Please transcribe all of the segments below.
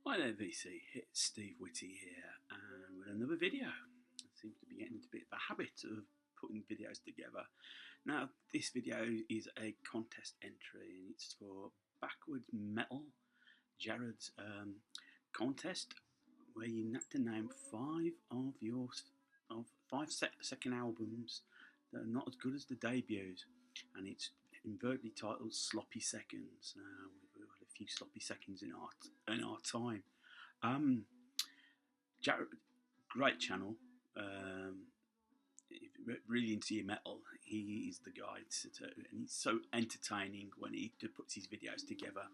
Hi there VC, it's Steve Whitty here and with another video. I seem to be getting into a bit of a habit of putting videos together. Now this video is a contest entry and it's for Backwoods Metal Jered's contest where you have to name second albums that are not as good as the debuts, and it's invertly titled Sloppy Seconds. We've had a few sloppy seconds in our time. Jered, great channel. If you're really into your metal, he is the guy and he's so entertaining when he puts his videos together.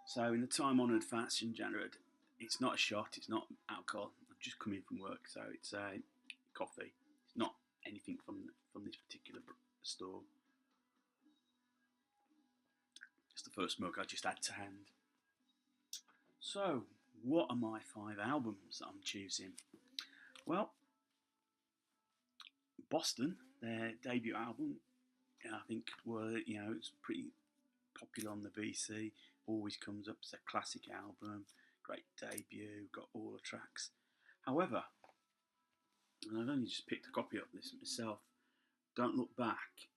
So in the time-honoured fashion, Jered, it's not a shot, it's not alcohol. I've just come in from work, so it's coffee. It's not anything from this particular store. It's the first mug I just had to hand. So, what are my 5 albums that I'm choosing? Well, Boston, their debut album, I think it's pretty popular on the VC. Always comes up as a classic album, great debut, got all the tracks. However, and I've only just picked a copy of this myself, Don't Look Back,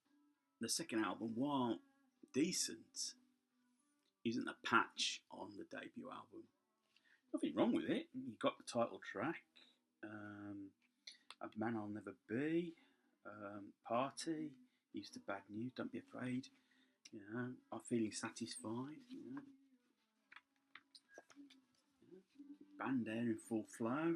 the second album, while decent, isn't a patch on the debut album. Nothing wrong with it. You got the title track, A Man I'll Never Be, Party, Used to Bad News, Don't Be Afraid, I'm Feeling Satisfied, Band Air in Full Flow.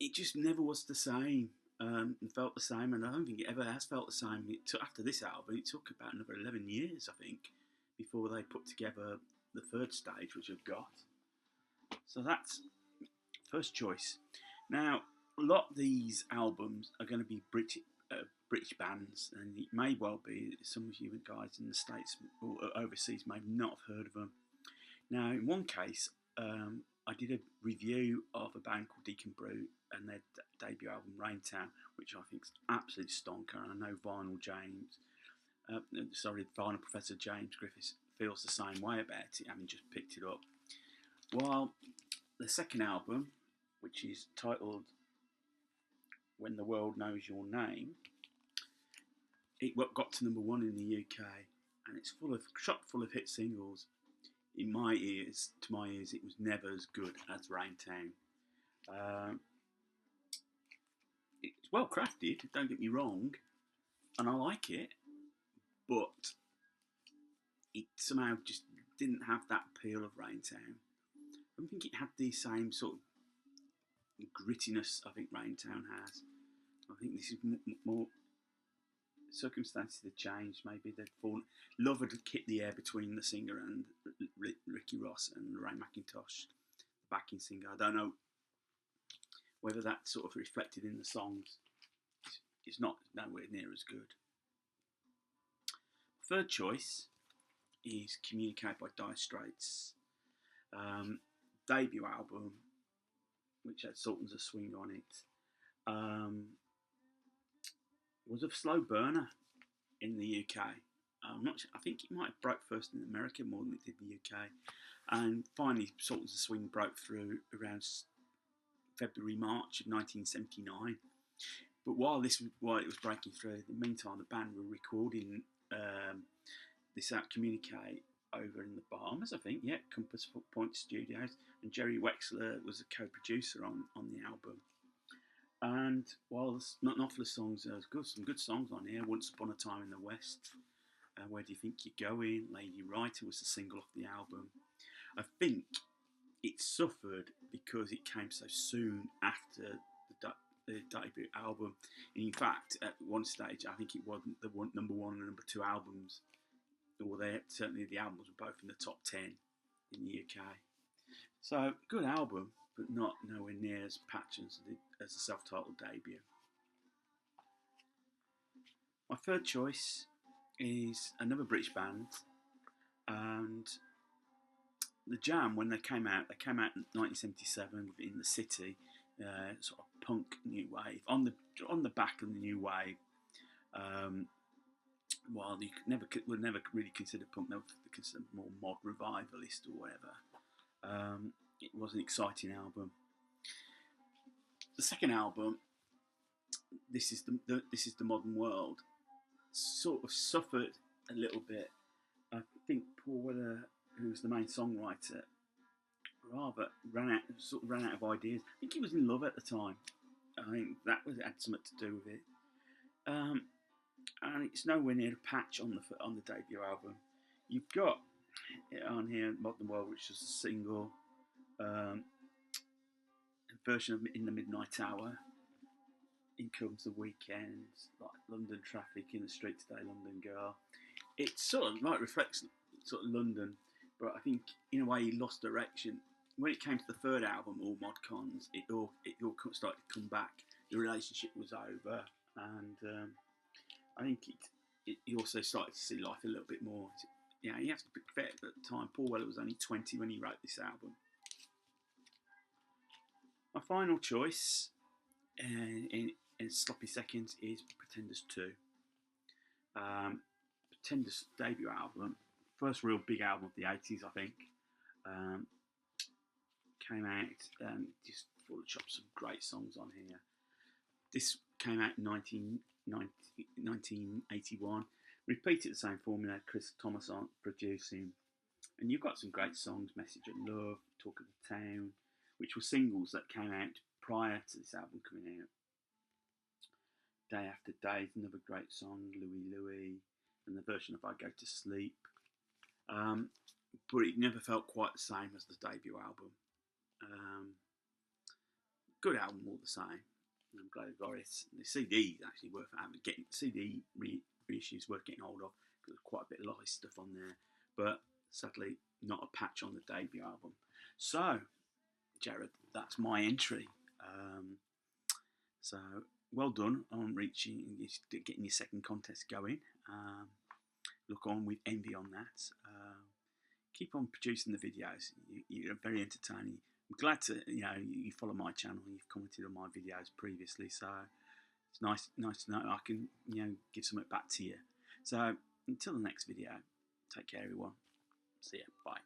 It just never was the same. And felt the same, and I don't think it ever has felt the same. After this album, it took about another 11 years, I think, before they put together the third stage, which I've got. So that's first choice. Now, a lot of these albums are going to be British bands, and it may well be that some of you guys in the States or overseas may not have heard of them. Now, in one case, I did a review of a band called Deacon Brew and their debut album Raintown, which I think is absolute stonker, and I know Vinyl Professor James Griffiths feels the same way about it, having just picked it up. While the second album, which is titled When the World Knows Your Name, it got to #1 in the UK, and it's chock full of hit singles. To my ears, it was never as good as Raintown. It's well crafted, don't get me wrong, and I like it, but it somehow just didn't have that appeal of Raintown. I don't think it had the same sort of grittiness I think Raintown has. I think this is more circumstances had changed. Maybe they'd fallen. Love had hit the air between the singer and Ricky Ross and Lorraine McIntosh, the backing singer. I don't know whether that sort of reflected in the songs. It's not nowhere near as good. Third choice is Communicate by Dire Straits. Debut album, which had Sultans of Swing on it. Was a slow burner in the UK. I think it might have broke first in America more than it did in the UK. And finally, Sultans of Swing broke through around February, March of 1979. But while it was breaking through, in the meantime, the band were recording this Communicate over in the Bahamas, I think, Compass Point Studios, and Jerry Wexler was a co-producer on the album. And while there's not an awful lot of songs, there's some good songs on here. Once Upon a Time in the West, Where Do You Think You're Going, Lady Writer was the single off the album. I think it suffered because it came so soon after the debut album. And in fact, at one stage, I think it wasn't the #1 and #2 albums, or certainly the albums were both in the top 10 in the UK. So, good album, but nowhere near as patchy as the self-titled debut. My third choice is another British band, and the Jam, when they came out in 1977 in the City, sort of punk new wave, on the back of the new wave. while you would never really consider punk, they were considered more mod revivalist or whatever. It was an exciting album. The second album, This is the Modern World, sort of suffered a little bit. I think Paul Weller, who's the main songwriter, rather ran out of ideas. I think he was in love at the time. I think that had something to do with it. And it's nowhere near a patch on the debut album. You've got it on here, Modern World, which is a single, version of In the Midnight Hour. In Comes the Weekend, like London Traffic, In the Street Today, London Girl. It sort of like reflects sort of London, but I think in a way he lost direction. When it came to the third album, All Mod Cons, it all started to come back. The relationship was over, and I think he also started to see life a little bit more. You know, you have to be fair, at the time, Paul Weller was only 20 when he wrote this album. My final choice in sloppy seconds is Pretenders 2. Pretenders' debut album, first real big album of the 80s, I think. Came out, just full of chops, some great songs on here. This came out in 1981. Repeated the same formula, Chris Thomas on producing. And you've got some great songs, Message of Love, Talk of the Town, which were singles that came out prior to this album coming out. Day After Day is another great song, Louie Louie, and the version of I Go to Sleep. But it never felt quite the same as the debut album. Good album all the same. I'm glad I got it. The CD is actually worth having. Getting CD reissues worth getting hold of, because there's quite a bit of live stuff on there. But sadly, not a patch on the debut album. So, Jered, that's my entry. So well done on getting your second contest going. Look on with envy on that. Keep on producing the videos. You're very entertaining. I'm glad to you follow my channel. You've commented on my videos previously, so it's nice to know I can give something back to you. So until the next video, take care everyone. See ya. Bye.